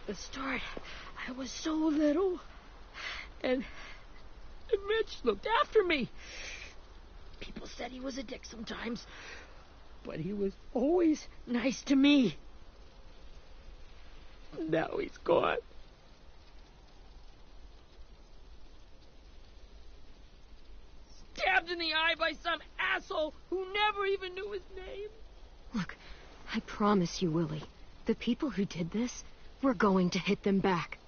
the start, I was so little. And Mitch looked after me. People said he was a dick sometimes, but he was always nice to me. Now he's gone. Stabbed in the eye by some asshole who never even knew his name. Look, I promise you, Willie, the people who did this, we're going to hit them back.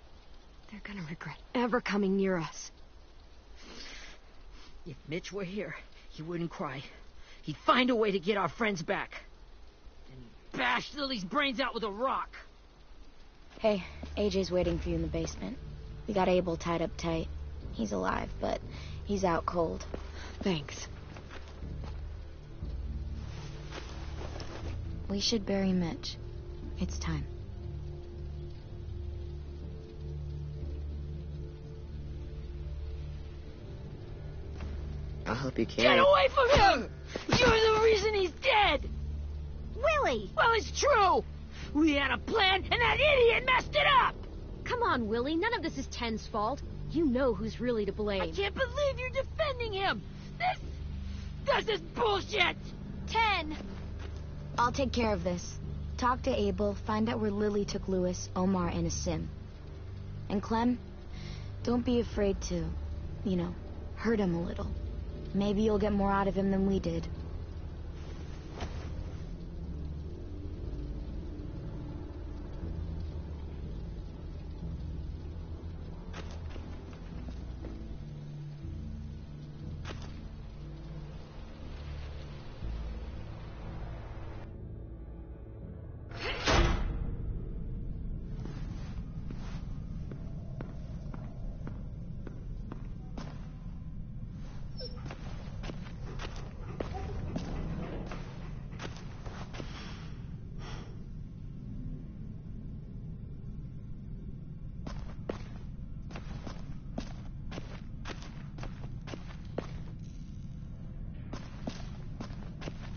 They're gonna regret ever coming near us. If Mitch were here, he wouldn't cry. He'd find a way to get our friends back. Then he'd bash Lily's brains out with a rock. Hey, AJ's waiting for you in the basement. We got Abel tied up tight. He's alive, but he's out cold. Thanks. We should bury Mitch. It's time. I'll help you carry. Get away from him! You're the reason he's dead! Willie! Well, it's true! We had a plan, and that idiot messed it up! Come on, Willie, none of this is Ten's fault. You know who's really to blame. I can't believe you're defending him! This is bullshit! 10! I'll take care of this. Talk to Abel, find out where Lily took Lewis, Omar, and a sim. And Clem, don't be afraid to, hurt him a little. Maybe you'll get more out of him than we did.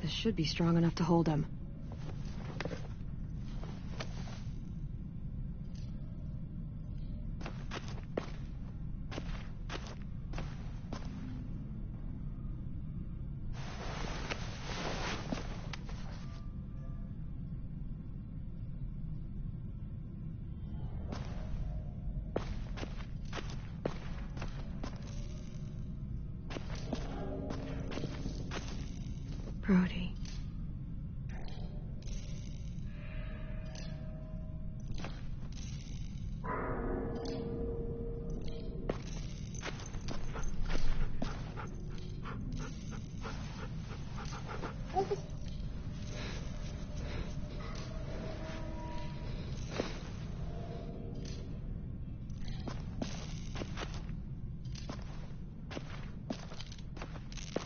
This should be strong enough to hold him. Brody.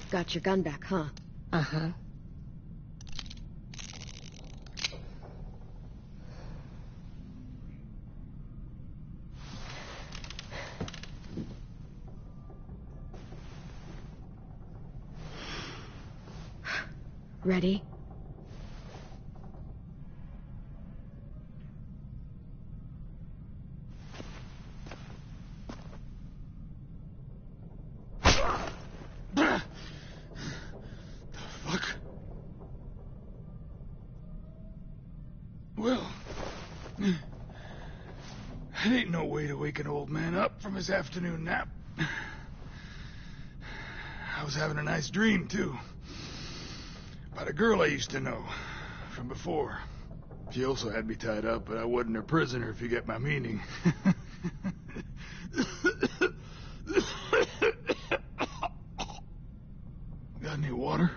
Got your gun back, huh? Uh-huh. Ready? Well, that ain't no way to wake an old man up from his afternoon nap. I was having a nice dream, too. About a girl I used to know from before. She also had me tied up, but I wasn't her prisoner, if you get my meaning. Got any water?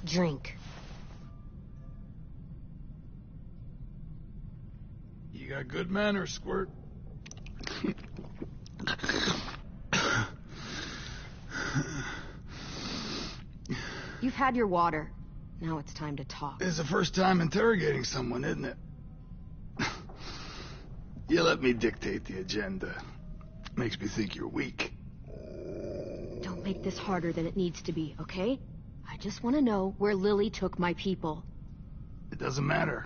Drink. You got good manners, Squirt. You've had your water. Now it's time to talk. It's the first time interrogating someone, isn't it? You let me dictate the agenda. Makes me think you're weak. Don't make this harder than it needs to be, okay? I just want to know where Lily took my people. It doesn't matter.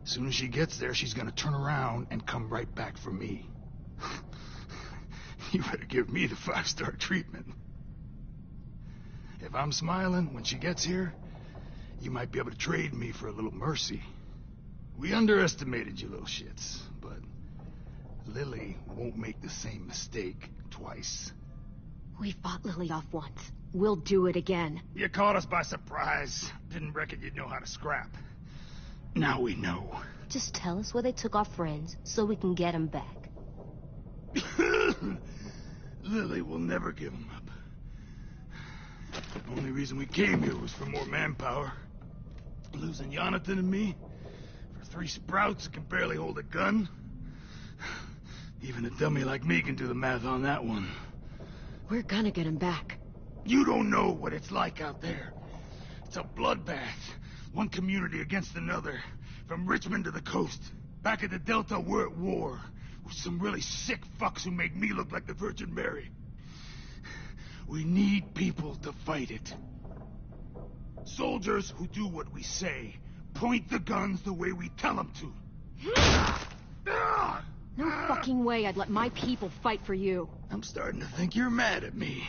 As soon as she gets there, she's gonna turn around and come right back for me. You better give me the 5-star treatment. If I'm smiling when she gets here, you might be able to trade me for a little mercy. We underestimated you little shits, but Lily won't make the same mistake twice. We fought Lily off once. We'll do it again. You caught us by surprise. Didn't reckon you'd know how to scrap. Now we know. Just tell us where they took our friends so we can get them back. Lily will never give them up. The only reason we came here was for more manpower. Losing Jonathan and me for 3 sprouts that can barely hold a gun. Even a dummy like me can do the math on that one. We're gonna get him back. You don't know what it's like out there. It's a bloodbath. One community against another. From Richmond to the coast. Back at the Delta, we're at war. With some really sick fucks who make me look like the Virgin Mary. We need people to fight it. Soldiers who do what we say. Point the guns the way we tell them to. No fucking way I'd let my people fight for you. I'm starting to think you're mad at me.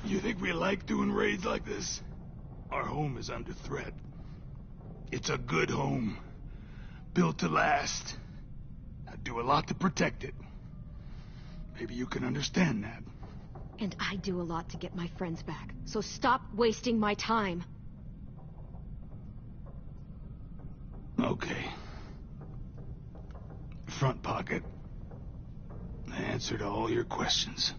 You think we like doing raids like this? Our home is under threat. It's a good home. Built to last. I do a lot to protect it. Maybe you can understand that. And I do a lot to get my friends back. So stop wasting my time. Okay. Front pocket. The answer to all your questions.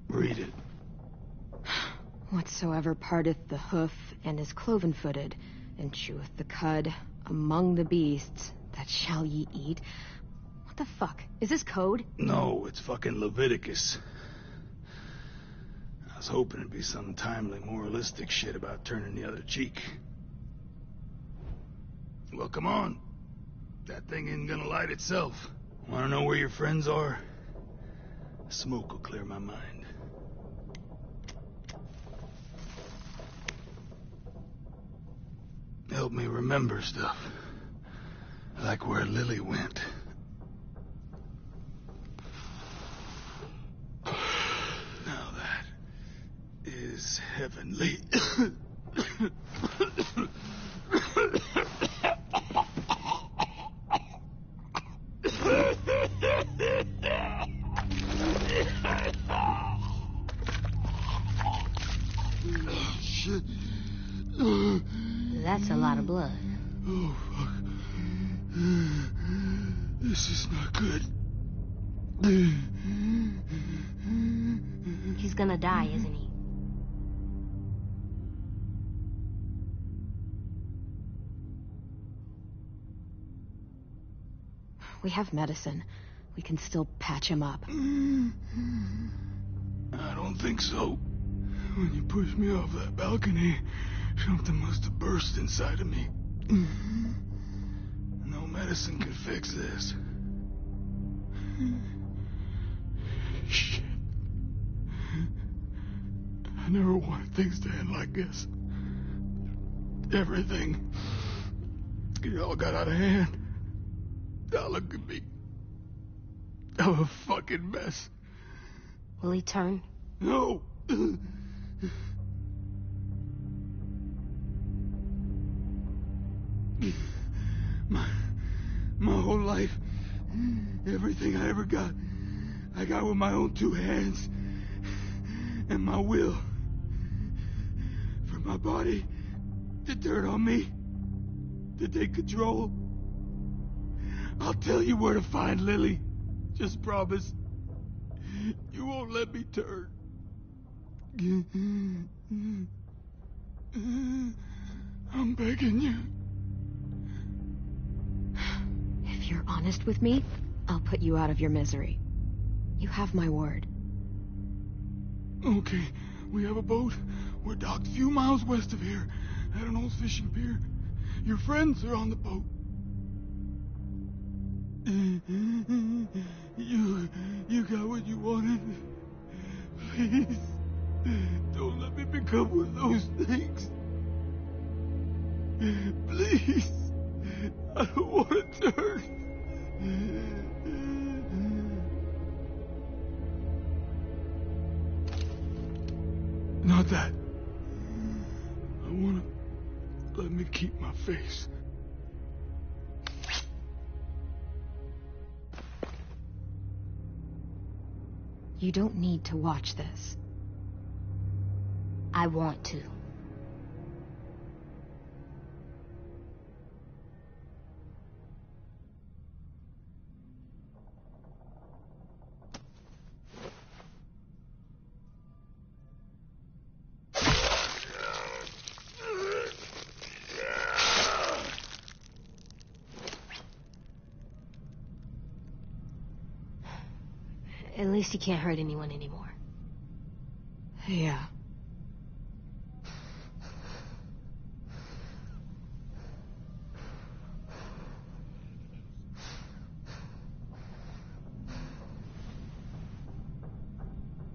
Read it. Whatsoever parteth the hoof and is cloven-footed, and cheweth the cud among the beasts, that shall ye eat. What the fuck? Is this code? No, it's fucking Leviticus. I was hoping it'd be some timely, moralistic shit about turning the other cheek. Well, come on. That thing ain't gonna light itself. Wanna know where your friends are? Smoke will clear my mind. Help me remember stuff. Like where Lily went. Now that is heavenly. Shit. That's a lot of blood. Oh, fuck. This is not good. He's gonna die, isn't he? We have medicine. We can still patch him up. I don't think so. When you pushed me off that balcony, something must have burst inside of me. No medicine could fix this. Shit. I never wanted things to end like this. Everything. It all got out of hand. Now look at me. I'm a fucking mess. Will he turn? No. My whole life, everything I ever got, I got with my own 2 hands and my will. For my body to turn on me, to take control. I'll tell you where to find Lily. Just promise you won't let me turn. I'm begging you. If you're honest with me, I'll put you out of your misery. You have my word. Okay, we have a boat. We're docked a few miles west of here, at an old fishing pier. Your friends are on the boat. You got what you wanted. Please, don't let me be pick up with those things. Please. I don't want to turn. Not that. I want to let me keep my face. You don't need to watch this. I want to. At least he can't hurt anyone anymore. Yeah.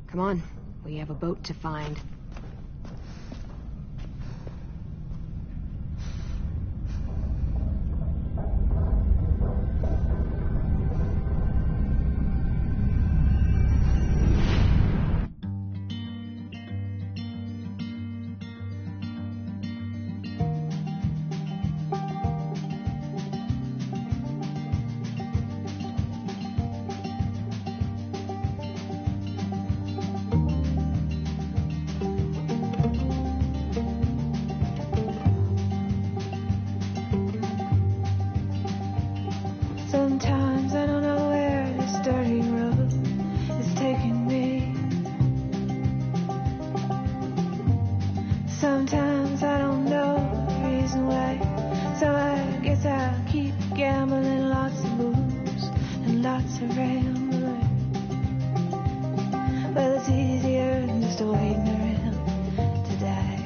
Come on, we have a boat to find. Sometimes I don't know where this dirty road is taking me. Sometimes I don't know the reason why. So I guess I'll keep gambling, lots of moves and lots of rambling. Well, it's easier than just waiting around to die.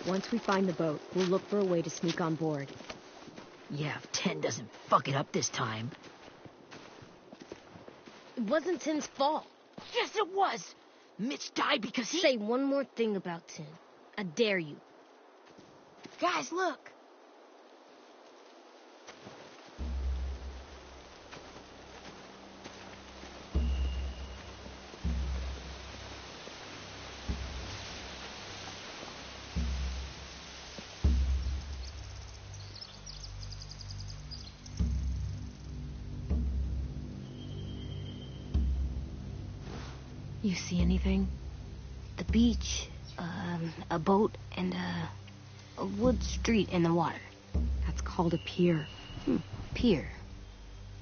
Once we find the boat, we'll look for a way to sneak on board. Yeah, if 10 doesn't fuck it up this time. It wasn't Tim's fault. Yes, it was! Mitch died because he... Say one more thing about Tim. I dare you. Guys, look! You see anything? The beach, a boat, and a wood street in the water. That's called a pier. Pier.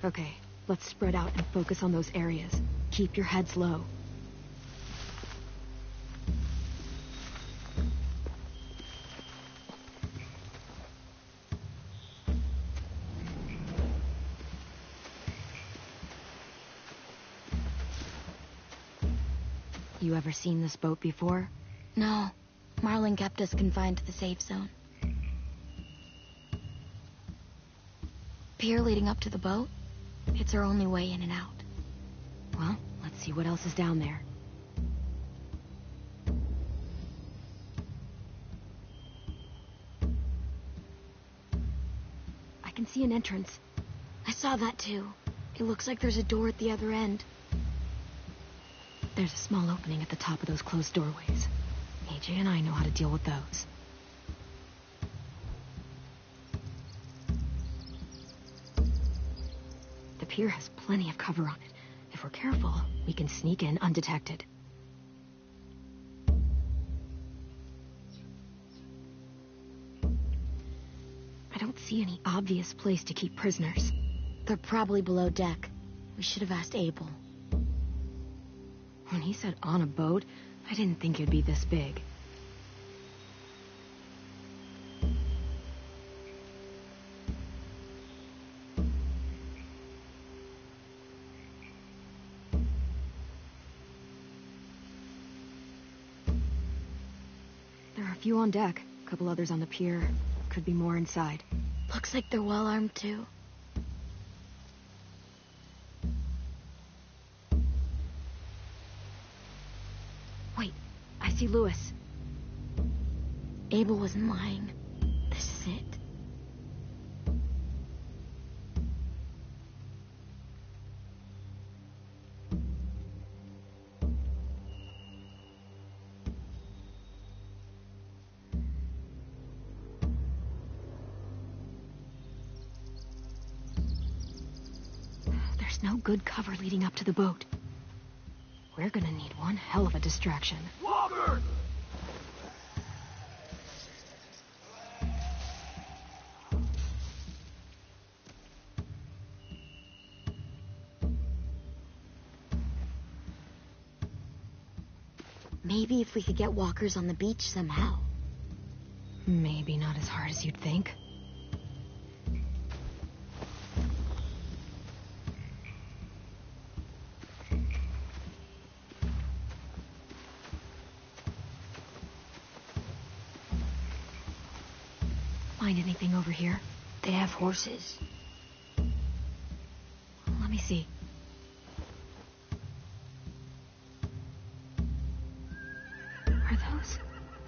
Okay, let's spread out and focus on those areas. Keep your heads low. You ever seen this boat before? No. Marlin kept us confined to the safe zone. Pier leading up to the boat? It's our only way in and out. Well, let's see what else is down there. I can see an entrance. I saw that too. It looks like there's a door at the other end. There's a small opening at the top of those closed doorways. AJ and I know how to deal with those. pier has plenty of cover on it. If we're careful, we can sneak in undetected. I don't see any obvious place to keep prisoners. They're probably below deck. We should have asked Abel. When he said on a boat, I didn't think it'd be this big. There are a few on deck, a couple others on the pier. Could be more inside. Looks like they're well armed too. Wait, I see Lewis. Abel wasn't lying. This is it. There's no good cover leading up to the boat. We're gonna need one hell of a distraction. Walker! Maybe if we could get walkers on the beach somehow. Maybe not as hard as you'd think. Find anything over here? They have horses. Let me see. Are those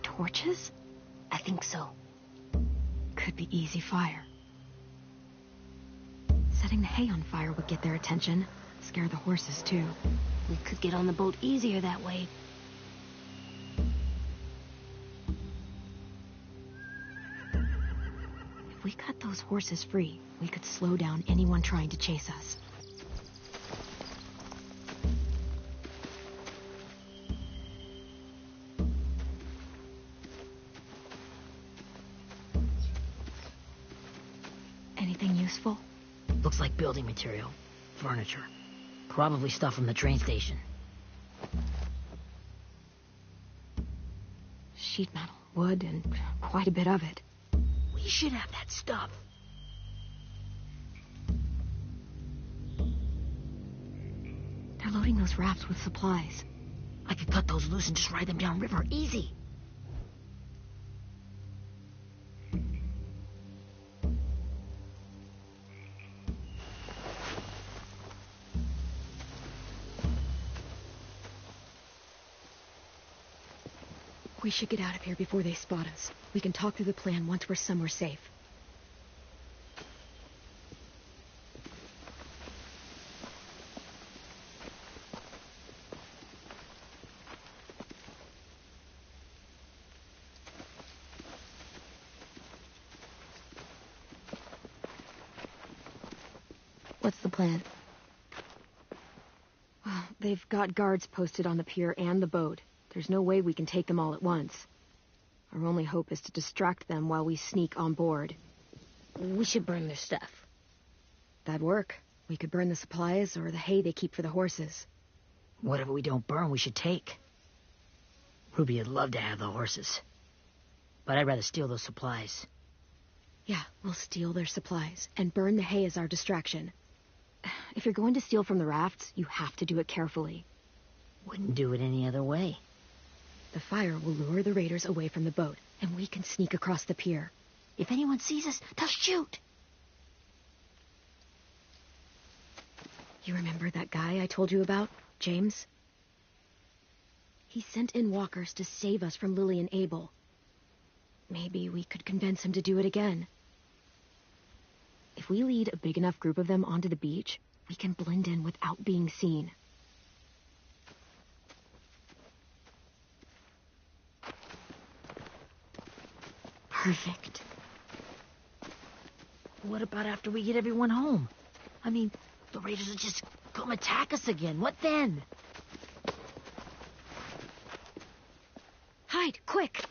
torches? I think so. Could be easy fire. Setting the hay on fire would get their attention. Scare the horses, too. We could get on the boat easier that way. If we cut those horses free, we could slow down anyone trying to chase us. Anything useful? Looks like building material. Furniture. Probably stuff from the train station. Sheet metal, wood, and quite a bit of it. We should have that stuff. They're loading those rafts with supplies. I could cut those loose and just ride them downriver. Easy. We should get out of here before they spot us. We can talk through the plan once we're somewhere safe. What's the plan? Well, they've got guards posted on the pier and the boat. There's no way we can take them all at once. Our only hope is to distract them while we sneak on board. We should burn their stuff. That'd work. We could burn the supplies or the hay they keep for the horses. Whatever we don't burn, we should take. Ruby would love to have the horses. But I'd rather steal those supplies. Yeah, we'll steal their supplies and burn the hay as our distraction. If you're going to steal from the rafts, you have to do it carefully. Wouldn't do it any other way. The fire will lure the raiders away from the boat, and we can sneak across the pier. If anyone sees us, they'll shoot. You remember that guy I told you about, James? He sent in walkers to save us from Lily and Abel. Maybe we could convince him to do it again. If we lead a big enough group of them onto the beach, we can blend in without being seen. Perfect. What about after we get everyone home? I mean, The raiders will just come attack us again. What then? Hide, quick!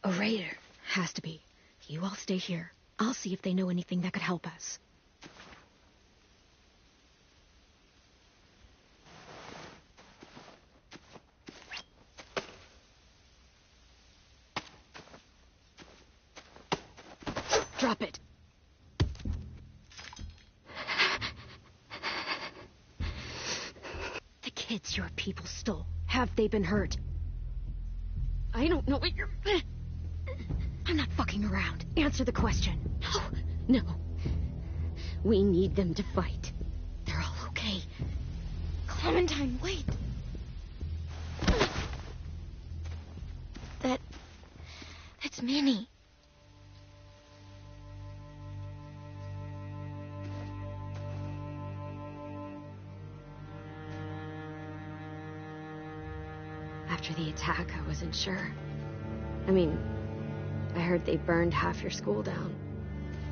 A raider. Has to be. You all stay here. I'll see if they know anything that could help us. Drop it. The kids your people stole. Have they been hurt? I don't know what you're... I'm not fucking around. Answer the question. No. We need them to fight. They're all okay. Clementine, wait. That's Minnie. After the attack, I wasn't sure. I mean, I heard they burned half your school down.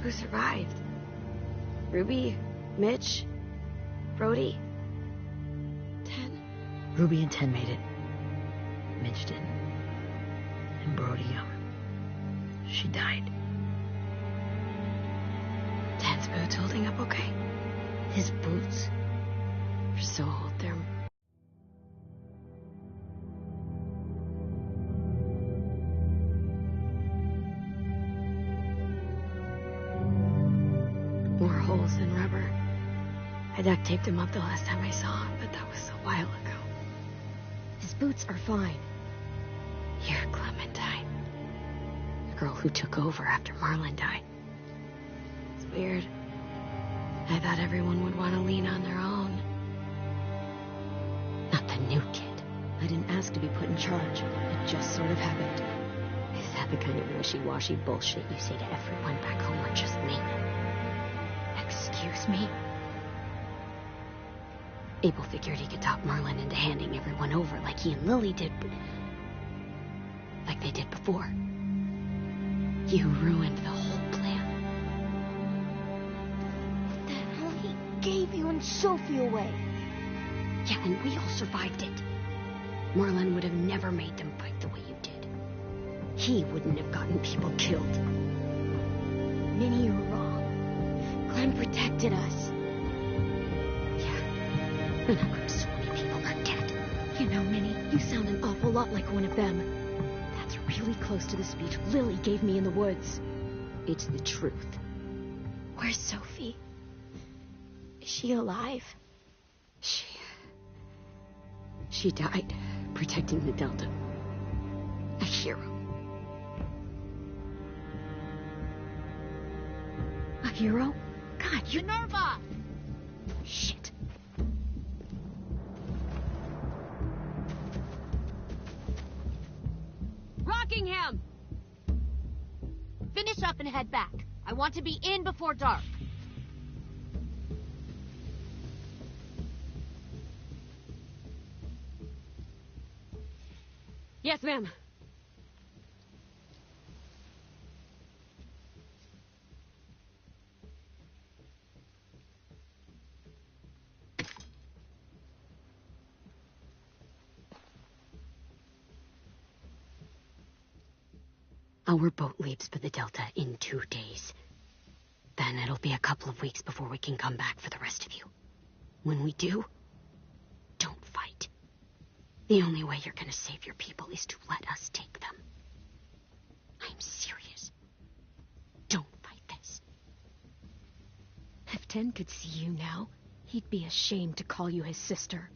Who survived? Ruby? Mitch? Brody? 10? Ruby and 10 made it. Mitch didn't. And Brody, she died. 10's boots holding up okay? His boots? They're so old, they're... more holes than rubber. I duct taped him up the last time I saw him, but that was a while ago. His boots are fine. You're Clementine. The girl who took over after Marlon died. It's weird. I thought everyone would want to lean on their own. Not the new kid. I didn't ask to be put in charge. It just sort of happened. Is that the kind of wishy-washy bullshit you say to everyone back home or just me? Excuse me? Abel figured he could talk Marlon into handing everyone over like he and Lily did. Like they did before. You ruined the whole plan. The hell he gave you and Sophie away. Yeah, and we all survived it. Marlon would have never made them fight the way you did. He wouldn't have gotten people killed. Minnie, you're wrong. Clem protected us. Yeah, and how come so many people are dead? You know, Minnie, you sound an awful lot like one of them. That's really close to the speech Lily gave me in the woods. It's the truth. Where's Sophie? Is she alive? She died protecting the Delta. A hero. A hero? God, you... Minerva! Shit. Rockingham! Finish up and head back. I want to be in before dark. Yes, ma'am. Our boat leaves for the Delta in 2 days. Then it'll be a couple of weeks before we can come back for the rest of you. When we do, don't fight. The only way you're gonna save your people is to let us take them. I'm serious. Don't fight this. If 10 could see you now, he'd be ashamed to call you his sister.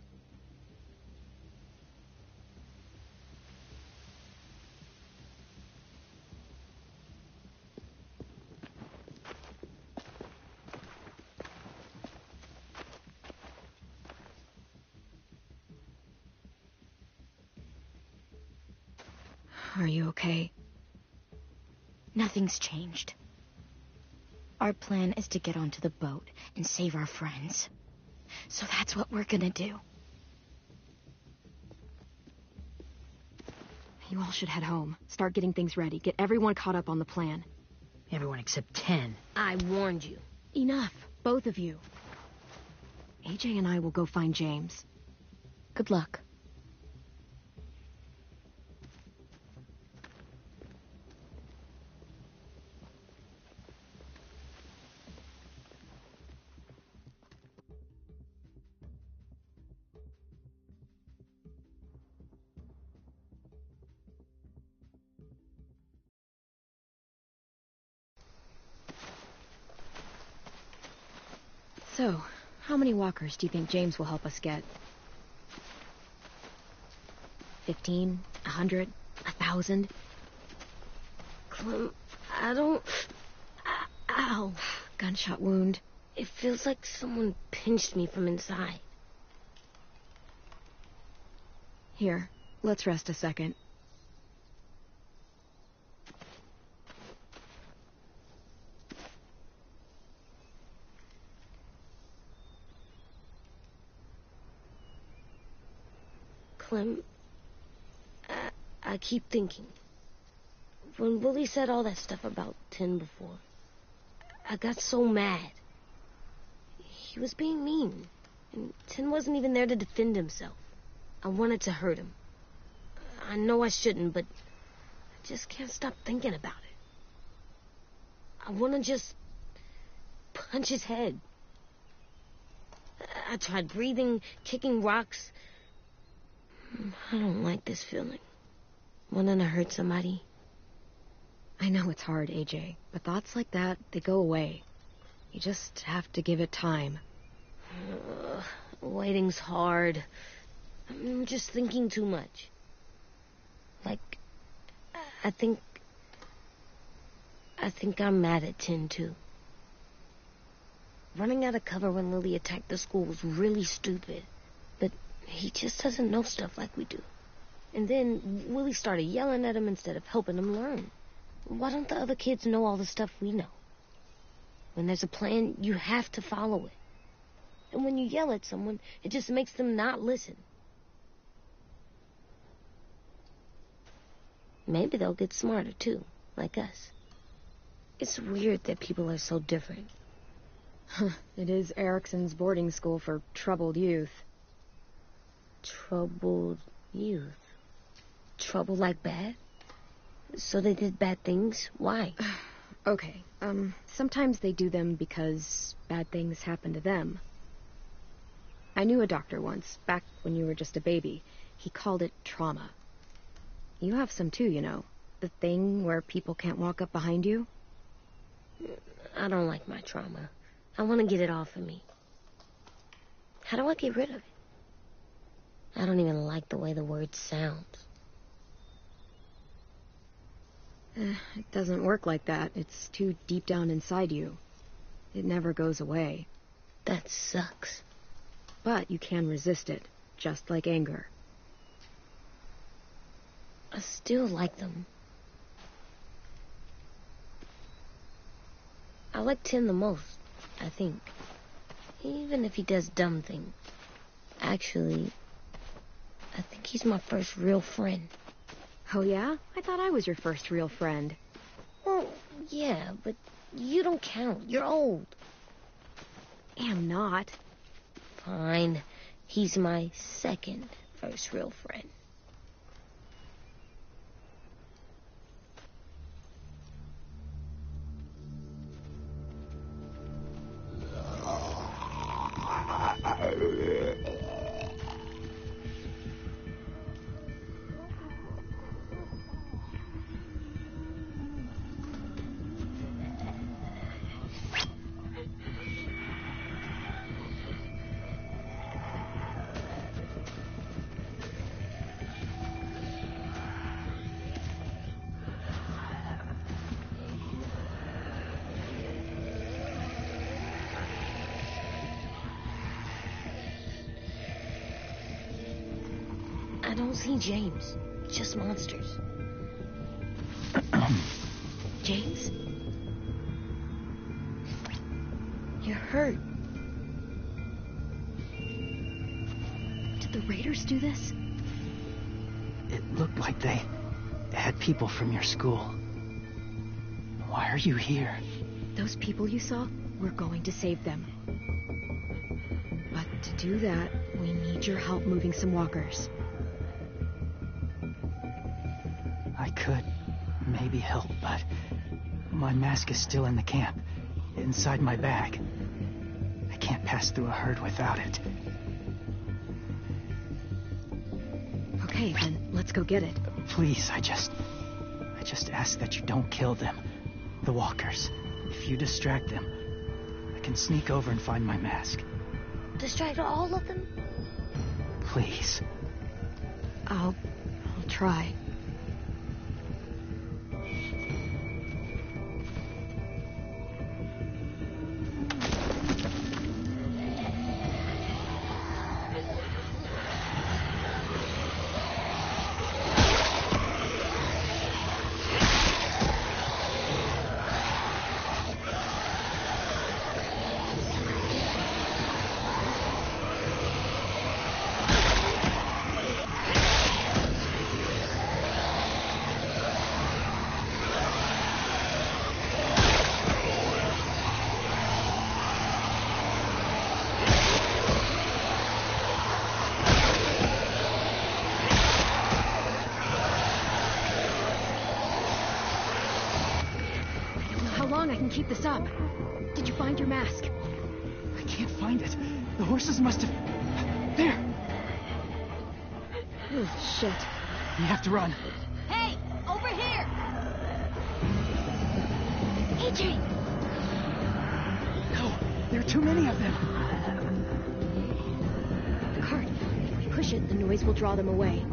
Are you okay? Nothing's changed. Our plan is to get onto the boat and save our friends. So that's what we're gonna do. You all should head home. Start getting things ready. Get everyone caught up on the plan. Everyone except 10. I warned you. Enough, both of you. AJ and I will go find James. Good luck. So, how many walkers do you think James will help us get? 15? 100? 1,000? Clem, I don't... Ow. Gunshot wound. It feels like someone pinched me from inside. Here, let's rest a second. Clem, I keep thinking. When Willie said all that stuff about Tin before, I got so mad. He was being mean, and Tin wasn't even there to defend himself. I wanted to hurt him. I know I shouldn't, but I just can't stop thinking about it. I want to just punch his head. I tried breathing, kicking rocks. I don't like this feeling. Wanting to hurt somebody. I know it's hard, AJ, but thoughts like that, they go away. You just have to give it time. Waiting's hard. I'm just thinking too much. Like, I think I'm mad at Tin, too. Running out of cover when Lily attacked the school was really stupid. But he just doesn't know stuff like we do. And then Willie started yelling at him instead of helping him learn. Why don't the other kids know all the stuff we know? When there's a plan, you have to follow it. And when you yell at someone, it just makes them not listen. Maybe they'll get smarter, too, like us. It's weird that people are so different. It is Erickson's boarding school for troubled youth. Troubled youth? Trouble like bad? So they did bad things? Why? Okay, sometimes they do them because bad things happen to them. I knew a doctor once, back when you were just a baby. He called it trauma. You have some too, you know. The thing where people can't walk up behind you. I don't like my trauma. I want to get it off of me. How do I get rid of it? I don't even like the way the word sounds. It doesn't work like that. It's too deep down inside you. It never goes away. That sucks. But you can resist it, just like anger. I still like them. I like Tin the most, I think. Even if he does dumb things. Actually, I think he's my first real friend. Oh yeah? I thought I was your first real friend. Well, yeah, but you don't count. You're old. Am not. Fine. He's my second first real friend. I don't see James. Just monsters. James? hurt. Did the raiders do this? It looked like they had people from your school. Why are you here? Those people you saw, we're going to save them. But to do that, we need your help moving some walkers. I could maybe help, but my mask is still in the camp, inside my bag. I can't pass through a herd without it. Okay, then let's go get it. Please, I just ask that you don't kill them. The walkers. If you distract them, I can sneak over and find my mask. Distract all of them? Please. I'll try. I can keep this up. Did you find your mask? I can't find it. The horses must have... There! Oh, shit. We have to run. Hey, over here! AJ! No, there are too many of them. The cart. If we push it, the noise will draw them away.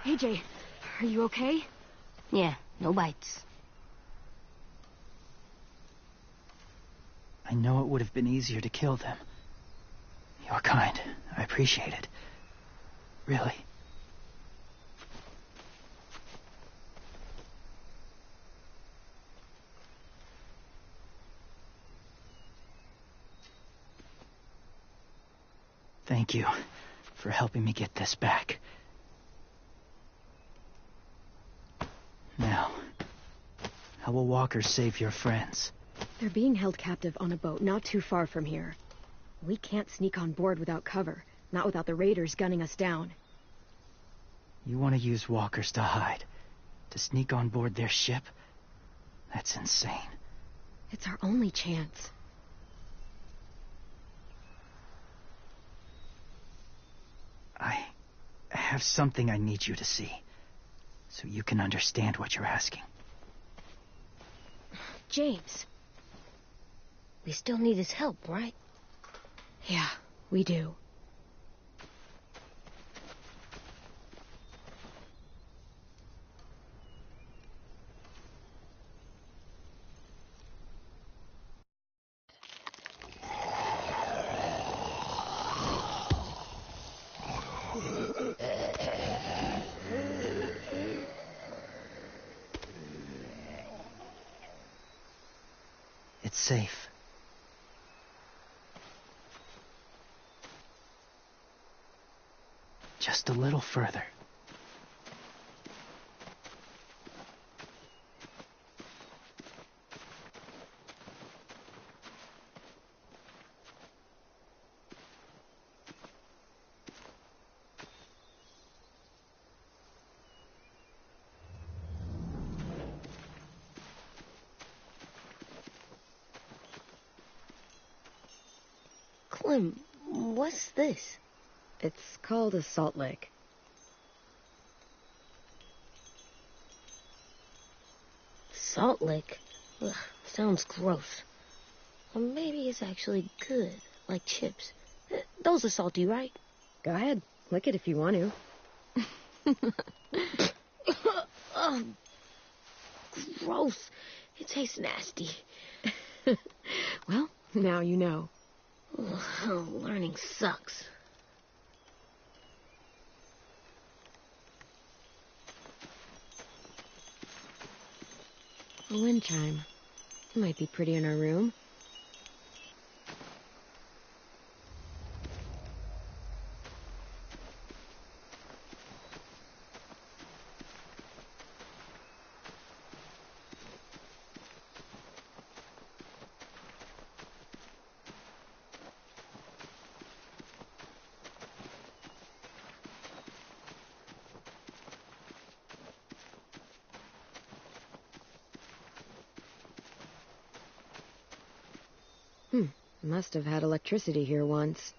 AJ, are you okay? Yeah, no bites. I know it would have been easier to kill them. You're kind. I appreciate it. Really. Thank you for helping me get this back. Now, how will walkers save your friends? They're being held captive on a boat not too far from here. We can't sneak on board without cover, not without the raiders gunning us down. You want to use walkers to hide? To sneak on board their ship? That's insane. It's our only chance. I have something I need you to see, so you can understand what you're asking. James. We still need his help, right? Yeah, we do. It's safe. Just a little further. Clem, what's this? It's called a salt lick. Salt lick? Ugh, sounds gross. Or maybe it's actually good, like chips. Those are salty, right? Go ahead. Lick it if you want to. Ugh, gross. It tastes nasty. Well, now you know. Ugh, learning sucks. A wind chime. It might be pretty in our room. Must have had electricity here once.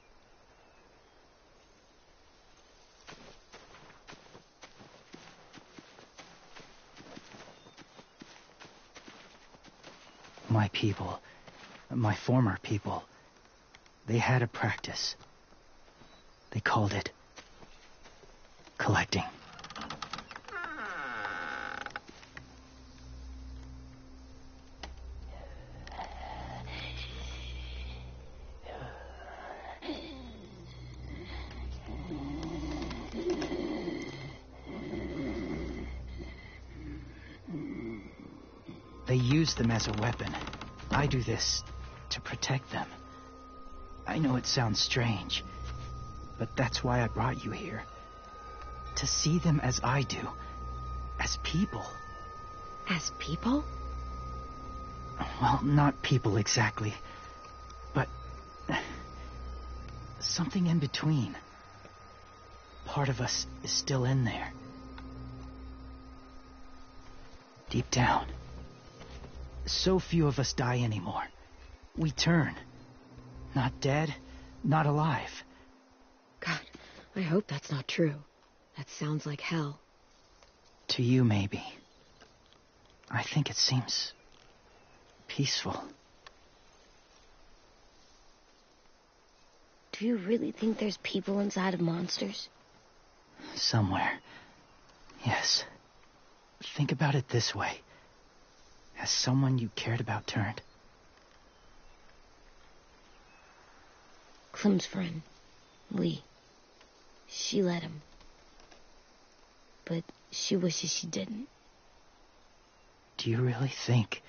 My people, my former people, they had a practice. They called it collecting. They use them as a weapon. I do this to protect them. I know it sounds strange, but that's why I brought you here. To see them as I do. As people. As people? Well, not people exactly, but something in between. Part of us is still in there. Deep down. So few of us die anymore. We turn. Not dead, not alive. God, I hope that's not true. That sounds like hell. To you, maybe. I think it seems peaceful. Do you really think there's people inside of monsters? Somewhere. Yes. Think about it this way. Has someone you cared about turned? Clem's friend, Lee. She let him. But she wishes she didn't. Do you really think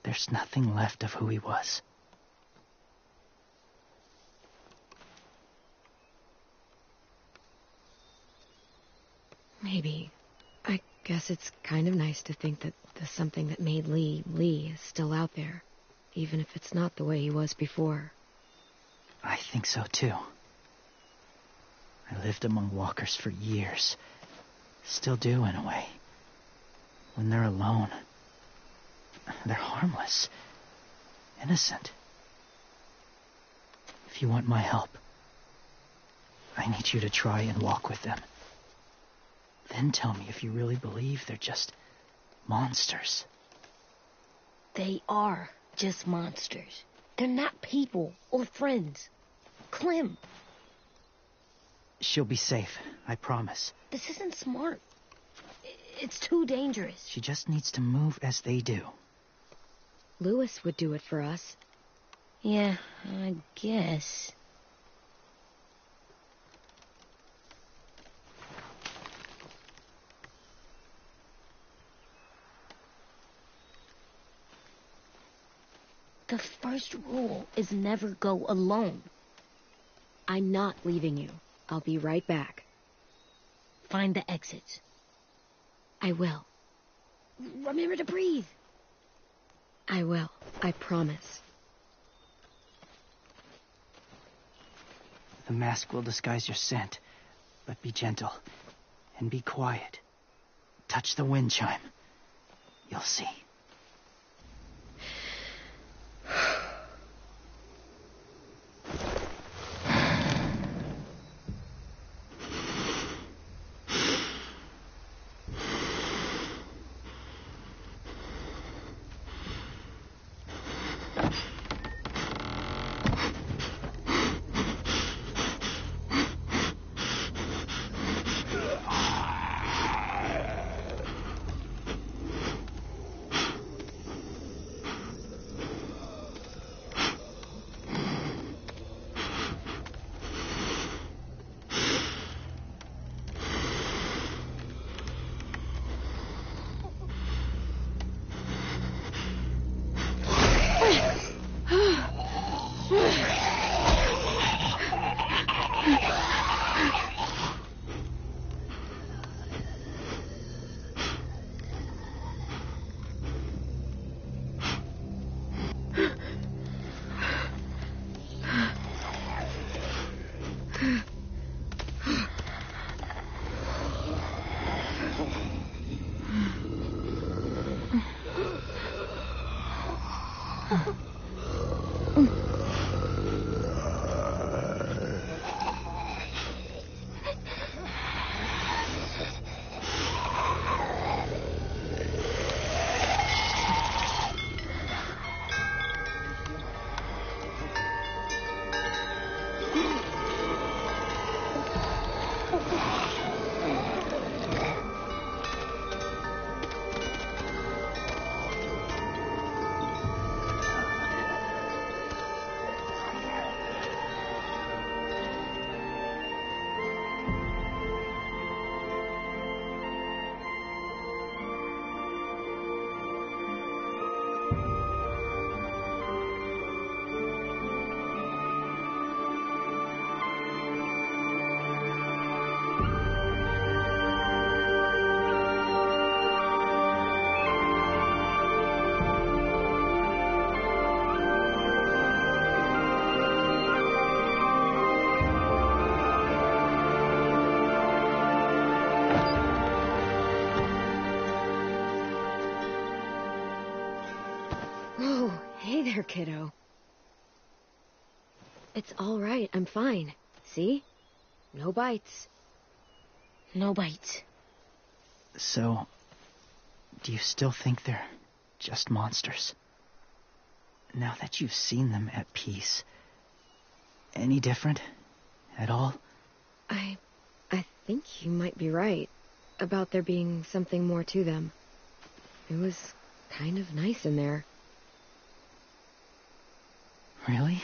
there's nothing left of who he was? Maybe. I guess it's kind of nice to think that the something that made Lee Lee is still out there, even if it's not the way he was before. I think so too. I lived among walkers for years. Still do, in a way. When they're alone, they're harmless. Innocent. If you want my help, I need you to try and walk with them. Then tell me if you really believe they're just monsters. They are just monsters. They're not people or friends. Clem. She'll be safe, I promise. This isn't smart. It's too dangerous. She just needs to move as they do. Lewis would do it for us. Yeah, I guess. The first rule is never go alone. I'm not leaving you. I'll be right back. Find the exits. I will. Remember to breathe. I will. I promise. The mask will disguise your scent, but be gentle and be quiet. Touch the wind chime. You'll see. Oh, hey there, kiddo. It's all right. I'm fine. See? No bites. No bites. So, do you still think they're just monsters? Now that you've seen them at peace, any different at all? I think you might be right about there being something more to them. It was kind of nice in there. Really?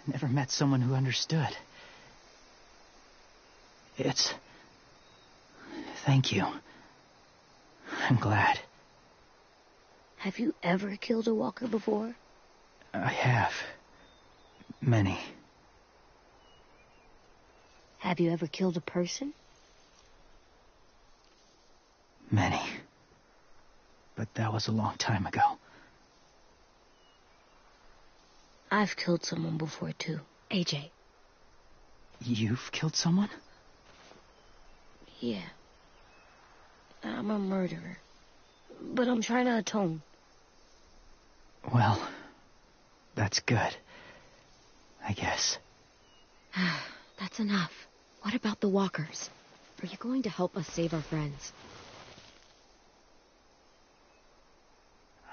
I never met someone who understood. Thank you. I'm glad. Have you ever killed a walker before? I have. Many. Have you ever killed a person? Many. But that was a long time ago. I've killed someone before, too. AJ. You've killed someone? Yeah. I'm a murderer. But I'm trying to atone. Well, that's good. I guess. That's enough. What about the walkers? Are you going to help us save our friends?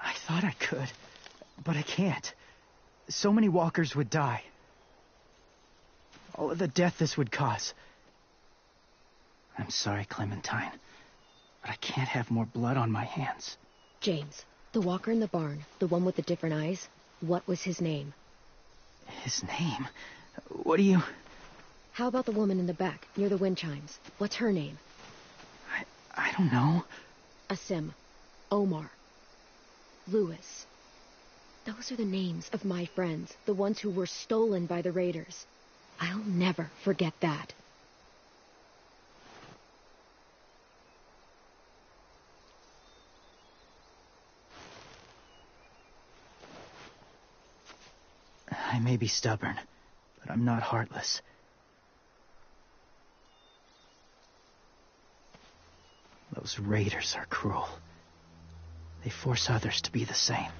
I thought I could, but I can't. So many walkers would die. All of the death this would cause. I'm sorry, Clementine, but I can't have more blood on my hands. James, the walker in the barn, the one with the different eyes, what was his name? His name? What do you... How about the woman in the back, near the wind chimes? What's her name? I don't know. Asim. Omar. Lewis. Those are the names of my friends, the ones who were stolen by the raiders. I'll never forget that. I may be stubborn, but I'm not heartless. Those raiders are cruel. They force others to be the same.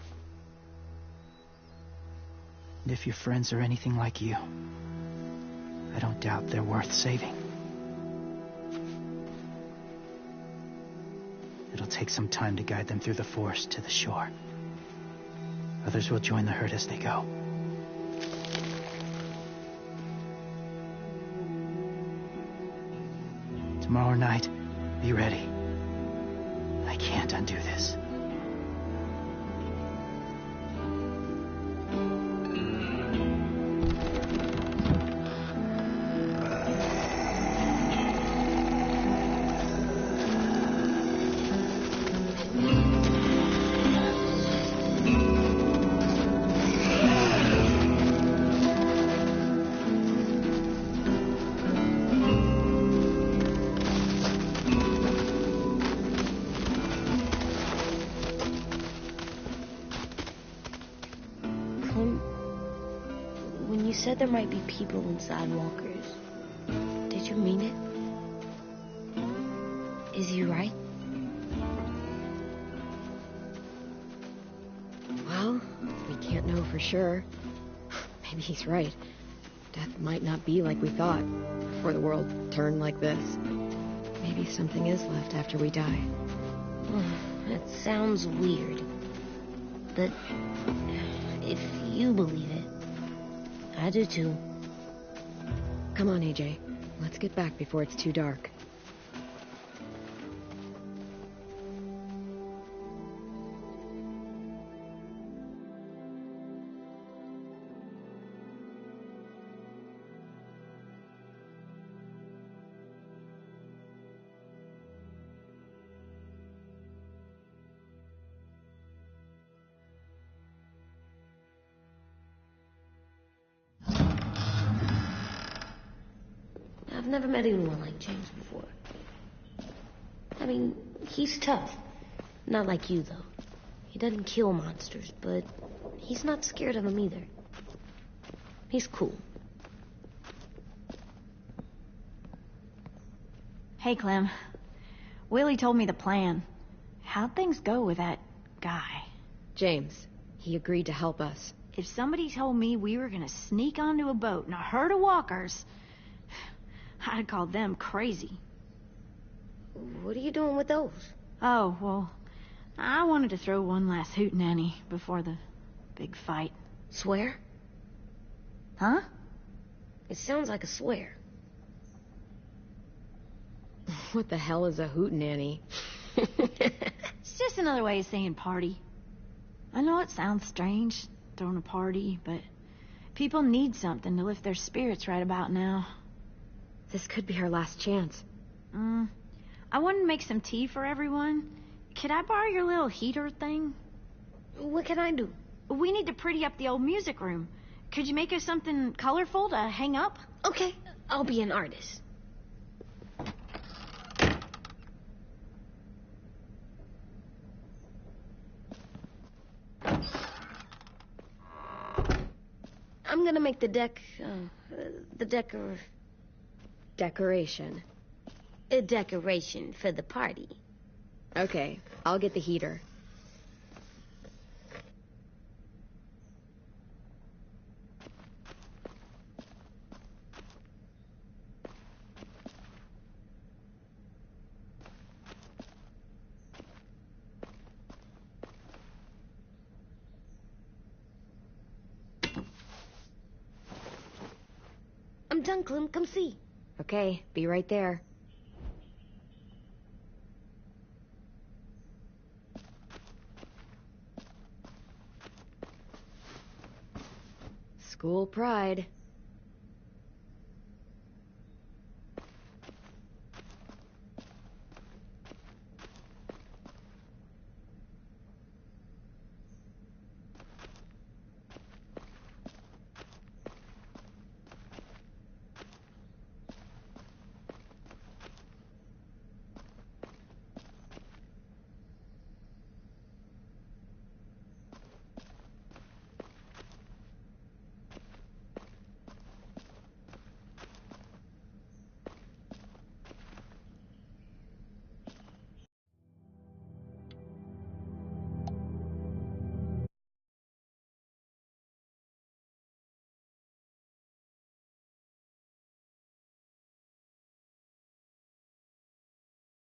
And if your friends are anything like you, I don't doubt they're worth saving. It'll take some time to guide them through the forest to the shore. Others will join the herd as they go. Tomorrow night, be ready. I can't undo this. When you said there might be people inside walkers, did you mean it? Is he right? Well, we can't know for sure. Maybe he's right. Death might not be like we thought before the world turned like this. Maybe something is left after we die. It sounds weird. But if you believe it, I do too. Come on, AJ. Let's get back before it's too dark. I've never met anyone like James before. I mean, he's tough. Not like you, though. He doesn't kill monsters, but he's not scared of them either. He's cool. Hey, Clem. Willie told me the plan. How'd things go with that guy? James, he agreed to help us. If somebody told me we were gonna sneak onto a boat in a herd of walkers, I'd call them crazy. What are you doing with those? Oh, well, I wanted to throw one last hootenanny before the big fight. Swear? Huh? It sounds like a swear. What the hell is a hootenanny? It's just another way of saying party. I know it sounds strange, throwing a party, but people need something to lift their spirits right about now. This could be our last chance. I wanted to make some tea for everyone. Could I borrow your little heater thing? What can I do? We need to pretty up the old music room. Could you make us something colorful to hang up? Okay, I'll be an artist. I'm gonna make the Decoration. a decoration for the party. Okay, I'll get the heater. I'm done, Clem. Come see. Okay, be right there. School pride.